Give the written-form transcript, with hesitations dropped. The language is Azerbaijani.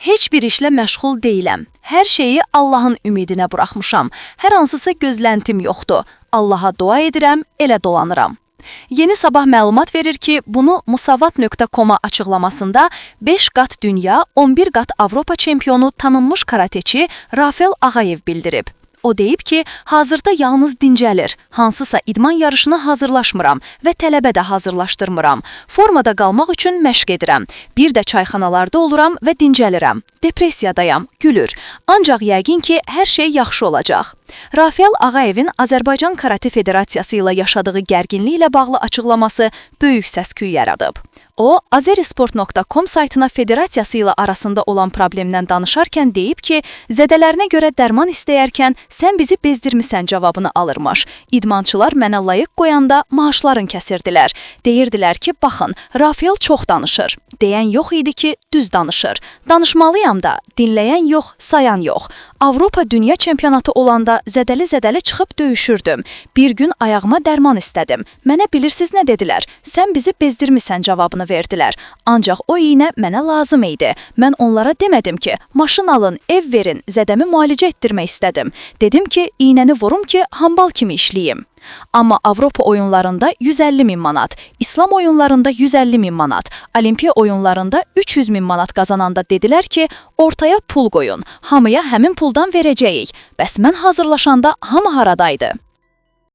Heç bir işlə məşğul deyiləm. Hər şeyi Allahın ümidinə buraxmışam. Hər hansısa gözləntim yoxdur. Allaha dua edirəm, elə dolanıram. Yeni Sabah məlumat verir ki, bunu musavat.com-a açıqlamasında 5 qat dünya, 11 qat Avropa çempionu tanınmış karateçi Rafael Ağayev bildirib. O deyib ki, hazırda yalnız dincəlir, hansısa idman yarışına hazırlaşmıram və tələbə də hazırlaşdırmıram. Formada qalmaq üçün məşq edirəm. Bir də çayxanalarda oluram və dincəlirəm. Depressiyadayam, gülür. Ancaq yəqin ki, hər şey yaxşı olacaq. Rafael Ağayevin Azərbaycan Karate Federasiyası ilə yaşadığı gərginlik ilə bağlı açıqlaması böyük səs-küy yaradıb. O, azerisport.com saytına federasiyası ilə arasında olan problemdən danışarkən deyib ki, zədələrinə görə dərman istəyərkən sən bizi bezdirmisən cavabını alırmış. İdmançılar mənə layiq qoyanda maaşların kəsirdilər. Deyirdilər ki, baxın, Rafael çox danışır. Deyən yox idi ki, düz danışır. Danışmalıyam da, dinləyən yox, sayan yox. Avropa Dünya Çempionatı olanda zədəli-zədəli çıxıb döyüşürdüm. Bir gün ayağıma dərman istədim. Mənə bilirsiniz nə dedilər? Sən bizi bezdirmisən cavabını verdilər. Ancaq o iynə mənə lazım idi. Mən onlara demədim ki, maşın alın, ev verin, zədəmi müalicə etdirmək istədim. Dedim ki, iynəni vurum ki, hambal kimi işləyim. Amma Avropa oyunlarında 150 min manat, İslam oyunlarında 150 min manat, Olimpiya oyunlarında 300 min manat qazananda dedilər ki, ortaya pul qoyun, hamıya həmin puldan verəcəyik. Bəs mən hazırlaşanda hamı haradaydı?